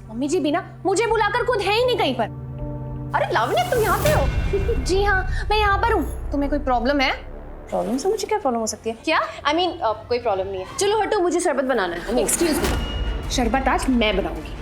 Mummy जी भी ना मुझे बुलाकर खुद है ही नहीं कहीं पर। अरे लावण्य, तुम यहाँ पे हो? जी हाँ, मैं यहाँ पर हूँ। तुम्हें कोई प्रॉब्लम है? प्रॉब्लम से मुझे क्या प्रॉब्लम हो सकती है? क्या? I mean, कोई प्रॉब्लम नहीं है। चलो हटो, मुझे शरबत बनाना है। एक्सक्यूज मी, शरबत आज मैं बनाऊंगी।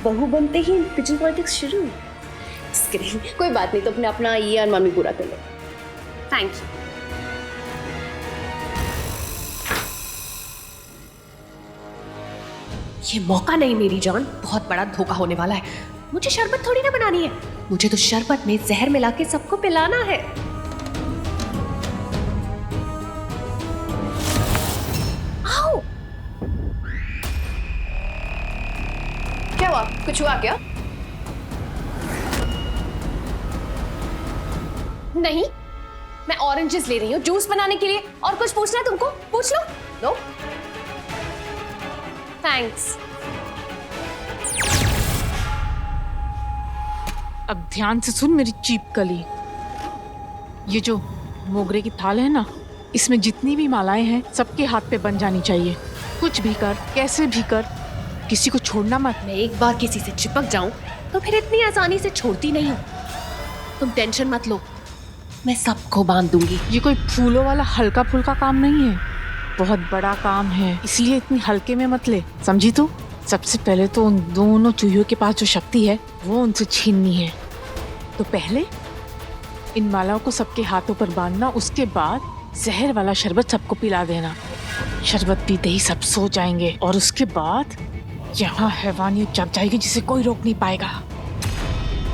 बहू बनते ही किचन पॉलिटिक्स शुरू। कोई बात नहीं, तो अपने अपना ये अरमान भी पूरा कर लो। Thank you. ये मौका नहीं मेरी जान, बहुत बड़ा धोखा होने वाला है। मुझे शरबत थोड़ी ना बनानी है, मुझे तो शरबत में जहर मिला के सबको पिलाना है। आओ। क्या हुआ? कुछ हुआ क्या? नहीं, मैं ऑरेंजेस ले रही हूँ जूस बनाने के लिए। और कुछ पूछना है तुमको? पूछ लो। नो। थैंक्स। अब ध्यान से सुन मेरी चीप कली। ये जो मोगरे की थाल है ना, इसमें जितनी भी मालाएं हैं सबके हाथ पे बन जानी चाहिए। कुछ भी कर, कैसे भी कर, किसी को छोड़ना मत। मैं एक बार किसी से चिपक जाऊं तो फिर इतनी आसानी से छोड़ती नहीं हूँ। तुम टेंशन मत लो, मैं सबको बांध दूंगी। ये कोई फूलों वाला हल्का फुल्का काम नहीं है, बहुत बड़ा काम है, इसलिए इतनी हल्के में मत ले, समझी तू? सबसे पहले तो उन दोनों चूहियों के पास जो शक्ति है वो उनसे छीननी है। तो पहले इन मालाओं को सबके हाथों पर बांधना, उसके बाद जहर वाला शरबत सबको पिला देना। शरबत पीते ही सब सो जाएंगे और उसके बाद यहाँ हैवानियत जग जाएगी जिसे कोई रोक नहीं पाएगा।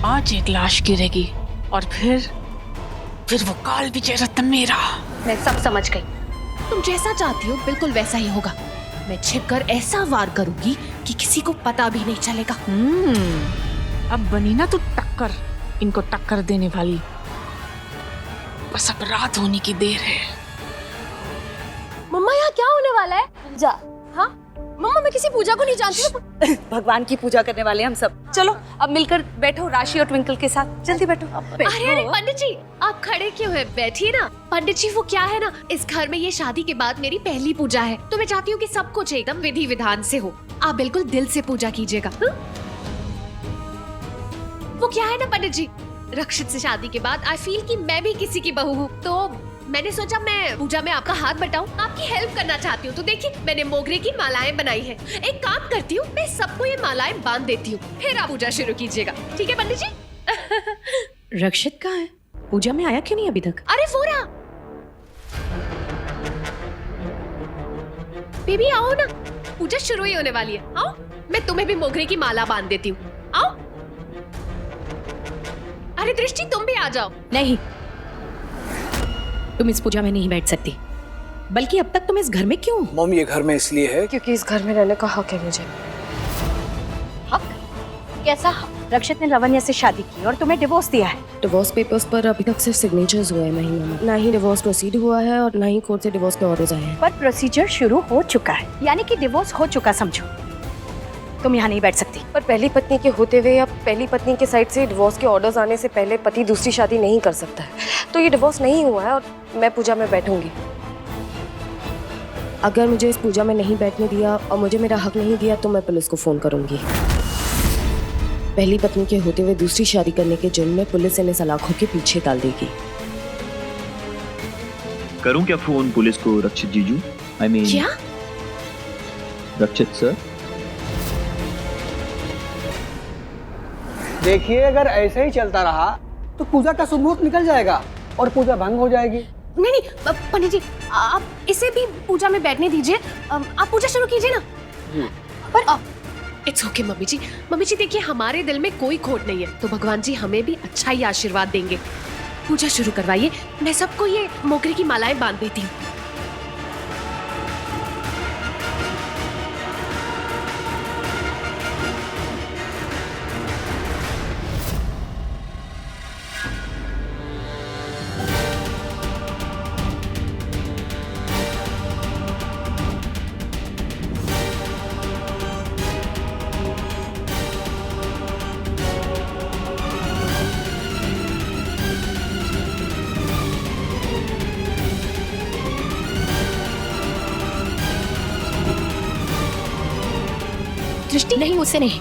आज एक लाश गिरेगी और फिर वो काल विजय रत्न मेरा। मैं सब समझ गई, तुम जैसा चाहती हो बिल्कुल वैसा ही होगा। मैं छिपकर ऐसा वार करूंगी कि किसी को पता भी नहीं चलेगा। अब बनी ना तू टक्कर, इनको टक्कर देने वाली। बस अब रात होने की देर है। मम्मा यहाँ क्या होने वाला है? जा। हाँ मम्मा, मैं किसी पूजा को नहीं जानती हूँ। भगवान की पूजा करने वाले हम सब। चलो अब मिलकर बैठो राशि और ट्विंकल के साथ। जल्दी बैठो। अरे अरे पंडित जी, आप खड़े क्यों हैं? बैठिए ना। पंडित जी वो क्या है ना, इस घर में ये शादी के बाद मेरी पहली पूजा है, तो मैं चाहती हूँ कि सब कुछ एकदम विधि विधान से हो। आप बिल्कुल दिल से पूजा कीजिएगा। वो क्या है ना पंडित जी, रक्षित से शादी के बाद आई फील कि मैं भी किसी की बहू हूँ, तो मैंने सोचा मैं पूजा में आपका हाथ बटाऊं, आपकी हेल्प करना चाहती हूँ। तो देखिए मैंने मोगरे की मालाएं बनाई हैं। एक काम करती हूँ, मैं सबको ये मालाएं बांध देती हूँ, फिर आप पूजा शुरू कीजिएगा। ठीक है पंडित जी? रक्षित कहाँ है? पूजा में आया क्यों नहीं अभी तक? अरे वो रहा। बेबी आओ ना, पूजा शुरू ही होने वाली है। आओ, मैं तुम्हें भी मोगरे की माला बांध देती हूँ। आओ। अरे दृष्टि तुम भी आ जाओ। नहीं, तुम इस पूजा में नहीं बैठ सकती। बल्कि अब तक तुम इस घर में क्यों? मम्मी ये घर में इसलिए है क्योंकि इस घर में रहने का हक है मुझे। हक? कैसा हक? रक्षित ने लावण्य से शादी की और तुम्हें डिवोर्स दिया है। डिवोर्स पेपर्स पर अभी तक सिर्फ सिग्नेचर्स हुए हैं महिमा, ना ही डिवोर्स प्रोसीड हुआ है और ना ही कोर्ट से डिवोर्स के ऑर्डर्स आए हैं। पर प्रोसीजर शुरू हो चुका है, यानी कि डिवोर्स हो चुका समझो। तुम यहाँ नहीं बैठ सकती। पर पहली पत्नी के होते हुए या पहली पत्नी के साइड से डिवोर्स के ऑर्डर्स आने से पहले पति दूसरी शादी नहीं कर सकता है, तो ये डिवोर्स नहीं हुआ है और मैं पूजा में बैठूंगी। अगर मुझे इस पूजा में नहीं बैठने दिया और मुझे मेरा हक नहीं दिया तो मैं पुलिस को फोन करूंगी। पहली पत्नी के होते हुए दूसरी शादी करने के जुर्म में पुलिस इन्हें सलाखों के पीछे डाल देगी। करूं क्या फोन पुलिस को रक्षित जीजू? आई मीन क्या? रक्षित सर। देखिए अगर ऐसे ही चलता रहा तो पूजा का शुभ मुहूर्त निकल जाएगा और पूजा भंग हो जाएगी। नहीं नहीं पंडित जी, आप इसे भी पूजा में बैठने दीजिए। आप पूजा शुरू कीजिए ना। पर it's okay mummy ji. Mummy ji देखिए, हमारे दिल में कोई खोट नहीं है, तो भगवान जी हमें भी अच्छा ही आशीर्वाद देंगे। पूजा शुरू करवाइए, मैं सबको ये मोगरे की मालाएं बांध देती हूँ। दृष्टि? नहीं, उससे नहीं।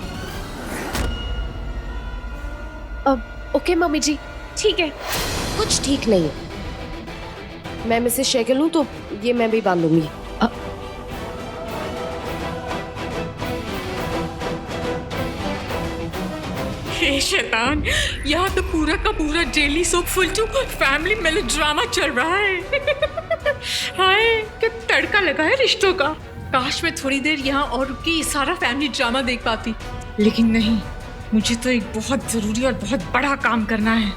ओके मम्मी जी, ठीक है। कुछ ठीक नहीं है। मैं मिसेस शेगल हूँ तो ये मैं भी बांध लूंगी। हे शैतान, यहाँ तो पूरा का पूरा daily soap full to family melodrama चल रहा है। हाय, क्या तड़का लगा है रिश्तों का। काश मैं थोड़ी देर यहाँ और रुक के ये सारा फैमिली ड्रामा देख पाती, लेकिन नहीं, मुझे तो एक बहुत जरूरी और बहुत बड़ा काम करना है।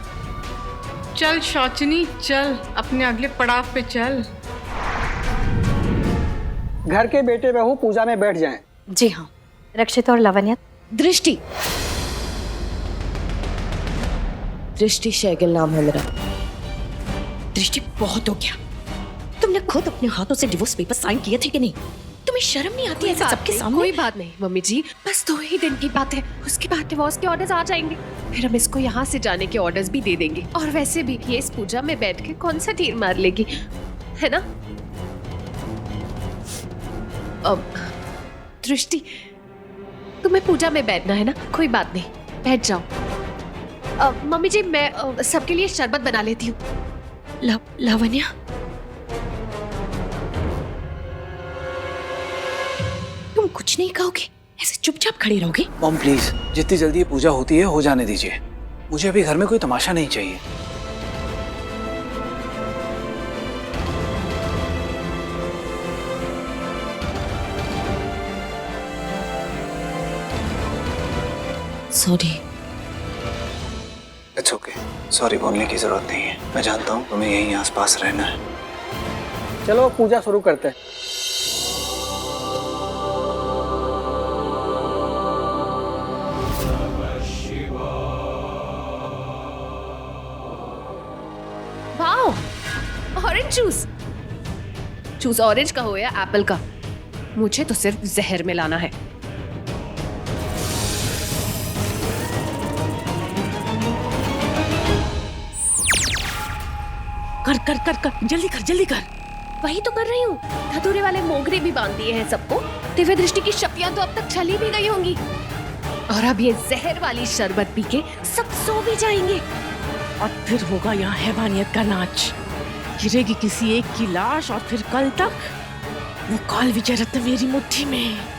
चल शौचनी, चल अपने अगले पड़ाव पे चल। घर के बेटे बहू पूजा में बैठ जाएं। जी हाँ, रक्षित और लावण्या। दृष्टि, दृष्टि शेगल नाम है मेरा। दृष्टि, बहुत हो गया। तुमने खुद अपने हाथों से डिवोर्स पेपर साइन किए थे कि नहीं? तुम्हें शर्म नहीं आती ऐसे सबके सामने? कोई बात नहीं मम्मी जी, बस 2 ही दिन की बात है, उसके बाद डिवोर्स के ऑर्डर्स आ जाएंगे, फिर हम इसको यहाँ से जाने के ऑर्डर्स भी दे देंगे। और वैसे भी ये इस पूजा में बैठ के कौन सा तीर मार लेगी, है ना? अब दृष्टि, तुम्हें पूजा में बैठना है ना? कोई बात नहीं, बैठ जाओ। मम्मी जी, मैं सबके लिए शरबत बना लेती हूँ। लावण्या, तुम कुछ नहीं कहोगे? ऐसे चुपचाप खड़े रहोगे? मॉम प्लीज, जितनी जल्दी ये पूजा होती है हो जाने दीजिए। मुझे अभी घर में कोई तमाशा नहीं चाहिए। सॉरी। इट्स ओके, सॉरी बोलने की जरूरत नहीं है। मैं जानता हूँ तुम्हें यहीं आसपास रहना है। चलो पूजा शुरू करते हैं। वाह, ऑरेंज जूस। जूस ऑरेंज का हो या एप्पल का, मुझे तो सिर्फ जहर मिलाना है। कर कर कर कर, जल्दी कर, जल्दी कर। वही तो कर रही हूँ। धतूरे वाले मोगरे भी बांध दिए हैं सबको। दिव्य दृष्टि की शक्तियां तो अब तक चली भी गई होंगी, और अब ये जहर वाली शरबत पी के सब सो भी जाएंगे। और फिर होगा यहाँ हैवानियत का नाच। गिरेगी किसी एक की लाश, और फिर कल तक वो काल विजय रत्न मेरी मुट्ठी में।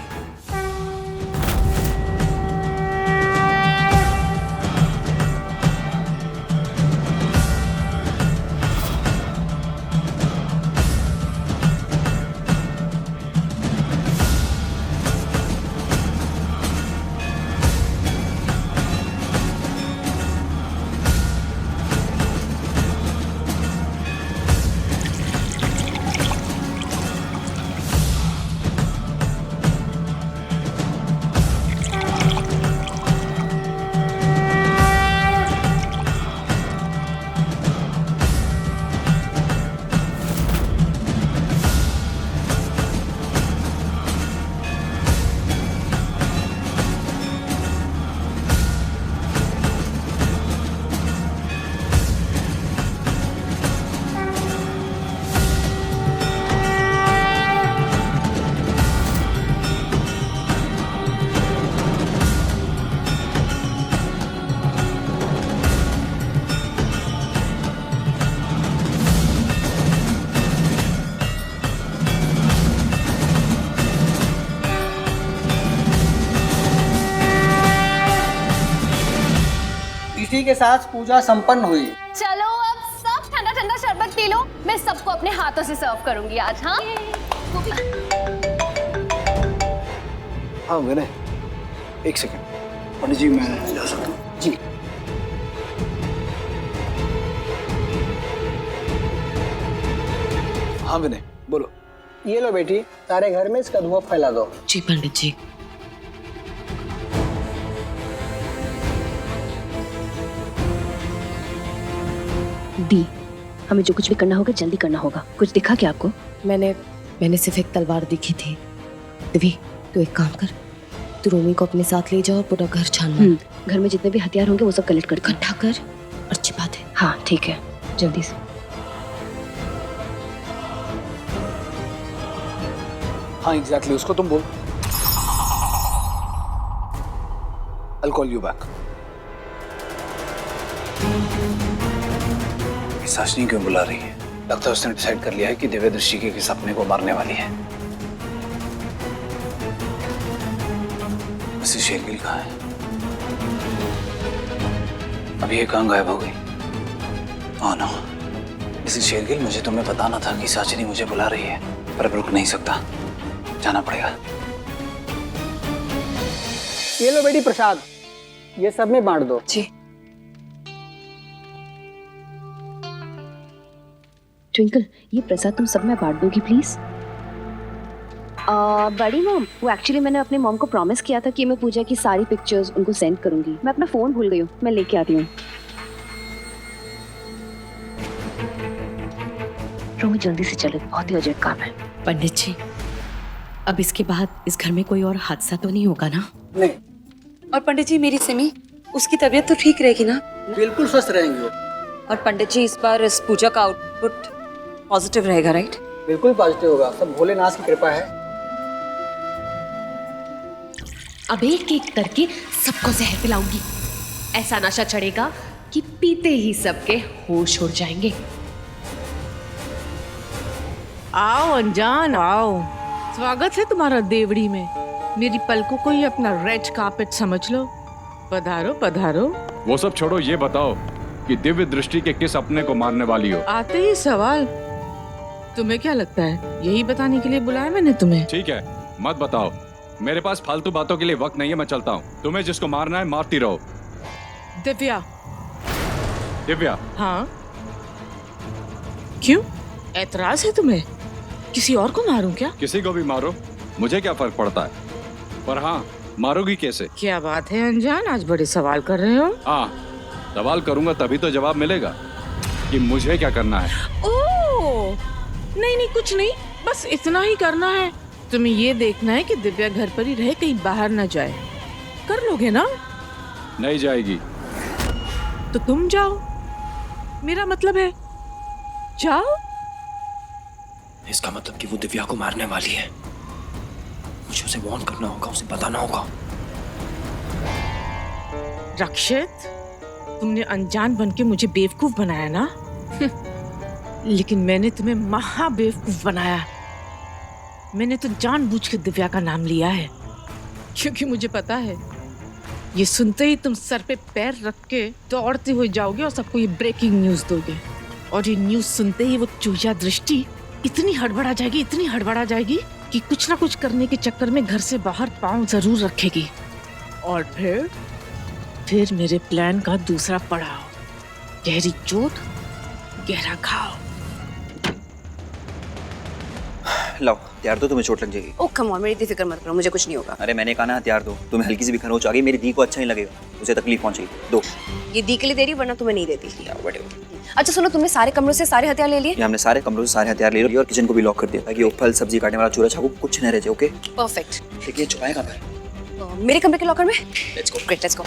इसी के साथ पूजा संपन्न हुई। चलो अब सब ठंडा ठंडा शरबत पी लो। मैं सबको अपने हाथों से सर्व करूंगी आज। हाँ हाँ विनय, एक सेकंड। पंडित जी, मैं जा सकता हूँ? जी। हाँ विनय, बोलो। ये लो बेटी, सारे घर में इसका धुआं फैला दो। जी पंडित जी। दी, हमें जो कुछ भी करना होगा जल्दी करना होगा। कुछ दिखा क्या आपको? मैंने सिर्फ एक तलवार देखी थी। दिव्य, तू एक काम कर, तू रोमी को अपने साथ ले जाओ और पूरा घर छानना। घर में जितने भी हथियार होंगे वो सब कलेक्ट कर इकट्ठा कर और छिपा दे। हाँ ठीक है, जल्दी से। हाँ एग्जैक्टली, उसको तुम बोल। I'll call you back. साशनी क्यों बुला रही है? लगता है उसने डिसाइड कर लिया है कि दिव्य दृष्टि के किस सपने को मारने वाली है। मिसेस शेरगिल कहाँ है? अभी ये कहाँ गायब हो गई? ओह नो, मिसेस शेरगिल, मुझे तुम्हें बताना था कि साशनी मुझे बुला रही है, पर अब रुक नहीं सकता, जाना पड़ेगा। ये लो बेटी प्रसाद, ये सब में बांट दो। जी। ट्विंकल, ये प्रसाद तुम सब में बांट दोगी प्लीज? बड़ी मॉम, वो एक्चुअली मैंने अपने मॉम को प्रॉमिस किया था कि मैं पूजा की सारी पिक्चर्स उनको सेंड करूंगी। मैं अपना फोन भूल गई हूँ, मैं लेके आती हूँ। रोमी जल्दी से चलो, बहुत ही अर्जेंट काम है। पंडित जी, अब इसके बाद इस घर में कोई और हादसा तो नहीं होगा ना? नहीं, और पंडित जी, मेरी सिमी, उसकी तबीयत तो ठीक रहेगी ना? बिल्कुल स्वस्थ रहेंगे वो। और पंडित जी, इस बार इस पूजा का आउटपुट पॉजिटिव रहेगा, राइट? बिल्कुल पॉजिटिव होगा, सब भोलेनाथ की कृपा है। अब एक एक करके सबको जहर पिलाऊंगी। ऐसा नशा चढ़ेगा कि पीते ही सबके होश उड़ जाएंगे। आओ अनजान आओ, स्वागत है तुम्हारा देवड़ी में। मेरी पलकों को ही अपना रेड कार्पेट समझ लो। पधारो पधारो। वो सब छोड़ो, ये बताओ कि दिव्य दृष्टि के किस अपने को मारने वाली हो? आते ही सवाल, तुम्हें क्या लगता है यही बताने के लिए बुलाया मैंने तुम्हें? ठीक है, मत बताओ, मेरे पास फालतू बातों के लिए वक्त नहीं है, मैं चलता हूँ। तुम्हें जिसको मारना है मारती रहो। दिव्या। दिव्या? हाँ, क्यों ऐतराज है तुम्हें? किसी और को मारूं क्या? किसी को भी मारो, मुझे क्या फर्क पड़ता है, पर हाँ, मारोगी कैसे? क्या बात है अनजान, आज बड़े सवाल कर रहे हो। हाँ, सवाल करूंगा तभी तो जवाब मिलेगा कि मुझे क्या करना है। ओह, नहीं कुछ नहीं, बस इतना ही करना है। तुम्हें ये देखना है कि दिव्या घर पर ही रहे, कहीं बाहर न जाए। कर लोगे ना? नहीं जाएगी तो तुम जाओ, मेरा मतलब है जाओ। इसका मतलब कि वो दिव्या को मारने वाली है। मुझे उसे वार्न करना होगा, उसे बताना होगा। रक्षित, तुमने अनजान बन के मुझे बेवकूफ बनाया ना? लेकिन मैंने तुम्हें महा बेवकूफ बनाया। मैंने तो जानबूझ के दिव्या का नाम लिया है, क्योंकि मुझे पता है ये सुनते ही तुम सर पे पैर रख के दौड़ते हुए जाओगे और सबको ये ब्रेकिंग न्यूज दोगे। और ये न्यूज सुनते ही वो चूजा दृष्टि इतनी हड़बड़ा जाएगी कि कुछ ना कुछ करने के चक्कर में घर से बाहर पांव जरूर रखेगी। और फिर मेरे प्लान का दूसरा पड़ाव, गहरी चोट गहरा घाव। लाओ हथियार दो, तुम्हें चोट लग जाएगी। ओह कम ऑन, मेरी इतनी फिक्र मत करो, मुझे कुछ नहीं होगा। अरे मैंने कहा ना हथियार दो, तुम्हें हल्की सी भी खरोच आ गई, मेरी दी को अच्छा नहीं लगेगा, उसे तकलीफ पहुंचेगी। दो। ये दी के लिए दे रही, वरना तुम्हें नहीं देती। अच्छा सुनो, तुमने सारे कमरों से सारे हथियार ले लिए? ये हमने सारे कमरों से सारे हथियार ले लिए और किचन को भी लॉक कर दिया ताकि वो फल सब्जी काटने वाला चूल्हा चाकू कुछ न रह जाए। Okay perfect. ठीक है, छुपाएगा पर मेरे कमरे के लॉकर में। Let's go. Great, let's go.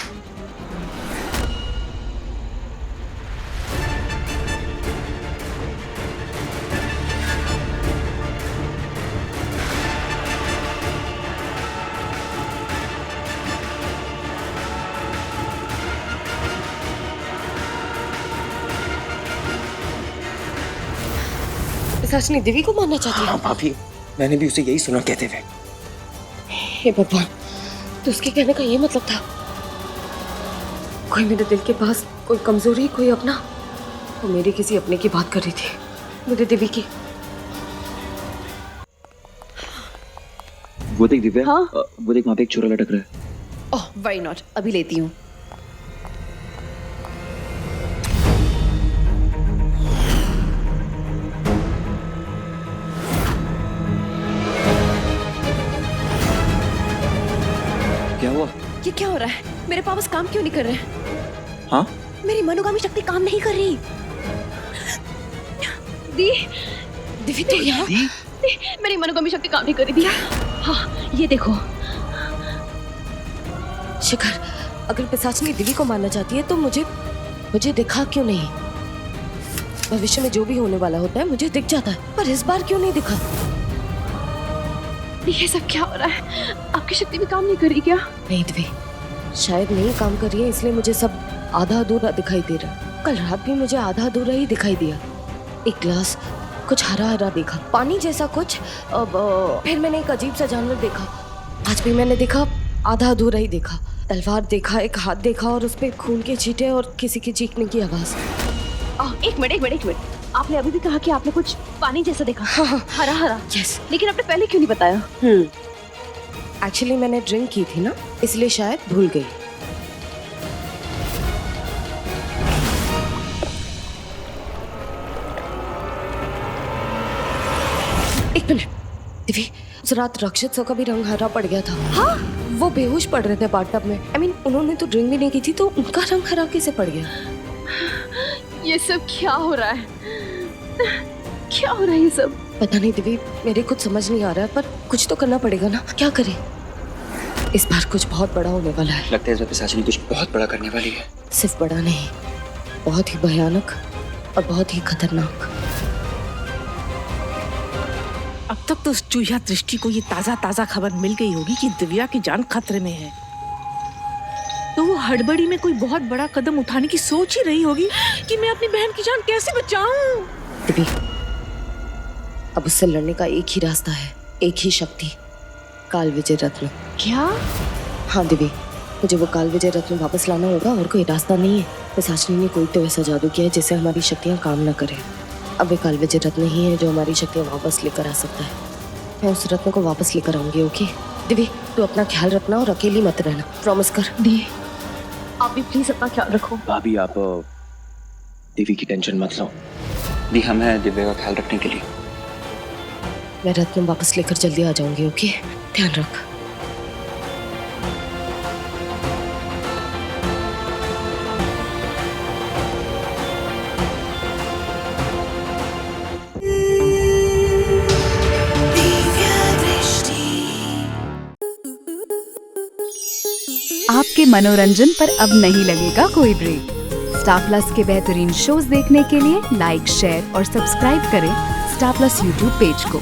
Sashni Divya को मारना चाहती है? हाँ भाभी, मैंने भी उसे यही सुना कहते हुए। हे भगवान, तो उसके कहने का ये मतलब था कोई मेरे दिल के पास, कोई कमजोरी, कोई अपना। वो मेरे किसी अपने की बात कर रही थी, मेरे दिव्या की। वो देख दिव्या। हाँ? वो देख, वहाँ पे एक चोरा लटक रहा है। ओह व्हाई नॉट, अभी लेती हूँ। क्या हुआ? ये क्या हो रहा है? मेरे पापा काम क्यों नहीं कर रहे? हाँ? मेरी मनोगामी शक्ति काम नहीं कर रही। दिव्या तो यहाँ। मेरी मनोगामी शक्ति काम नहीं कर रही। हाँ ये देखो। शिखर, अगर पिशाचनी दिव्या को मारना चाहती है तो मुझे दिखा क्यों नहीं? भविष्य में जो भी होने वाला होता है मुझे दिख जाता है, पर इस बार क्यों नहीं दिखा? ये सब क्या हो रहा है? आपकी शक्ति भी काम नहीं कर रही क्या? नहीं दिव्या, शायद नहीं काम कर रही है, इसलिए मुझे सब आधा अधूरा दिखाई दे रहा है। कल रात भी मुझे आधा अधूरा ही दिखाई दिया। एक ग्लास कुछ हरा हरा देखा, पानी जैसा कुछ। फिर मैंने एक अजीब सा जानवर देखा। आज भी मैंने देखा, आधा अधूरा ही देखा। तलवार देखा, एक हाथ देखा और उस पे खून के छींटे और किसी की चीखने की आवाज। एक मिनट, आपने अभी भी कहा कि आपने कुछ पानी जैसा देखा। हाँ। हरा हरा। यस। लेकिन आपने पहले क्यों नहीं बताया? एक्चुअली मैंने ड्रिंक की थी ना, इसलिए शायद भूल गई। एक मिनट दिव्य, उस रात रक्षित सो का भी रंग हरा पड़ गया था। हाँ, वो बेहोश पड़ रहे थे बाथटब में। I mean, उन्होंने तो ड्रिंक भी नहीं की थी, तो उनका रंग हरा कैसे पड़ गया? ये सब क्या हो रहा है? क्या हो रहा है ये सब? पता नहीं दिव्य, मेरे कुछ समझ नहीं आ रहा है, पर कुछ तो करना पड़ेगा ना। क्या करें? इस बार कुछ बहुत बड़ा होने वाला है। लगता है इस बार पिशाचिनी कुछ बहुत बड़ा करने वाली है। सिर्फ बड़ा नहीं, बहुत ही भयानक और बहुत ही खतरनाक। अब तक तो उस चूहिया दृष्टि को ये ताजा खबर मिल गई होगी कि दिव्या की जान खतरे में है, तो वो हड़बड़ी में कोई बहुत बड़ा कदम उठाने की सोच ही रही होगी कि मैं अपनी बहन की जान कैसे बचाऊं। दिव्य, अब उससे लड़ने का एक ही रास्ता है, एक ही शक्ति, काल विजय रत्न। क्या? हाँ दिव्य, मुझे वो काल विजय रत्न वापस लाना होगा और कोई रास्ता नहीं है। पिशाचिनी ने कोई तो ऐसा जादू किया है जिससे हमारी शक्तियाँ काम न करें। अब वे काल विजय रत्न ही है जो हमारी शक्तियाँ वापस लेकर आ सकता है। मैं उस रत्न को वापस लेकर आऊंगी। ओके दिव्य, तू अपना ख्याल रखना और अकेली मत रहना, प्रॉमिस कर। दिए, आप भी प्लीज अपना ख्याल रखो। भाभी आप दिव्य की टेंशन मत लो, दी हम हैं दिव्य का ख्याल रखने के लिए। मैं रत्न वापस लेकर जल्दी आ जाऊंगी। ओके, ध्यान रख। आपके मनोरंजन पर अब नहीं लगेगा कोई ब्रेक। स्टार प्लस के बेहतरीन शोज देखने के लिए लाइक, शेयर और सब्सक्राइब करें स्टार प्लस यूट्यूब पेज को।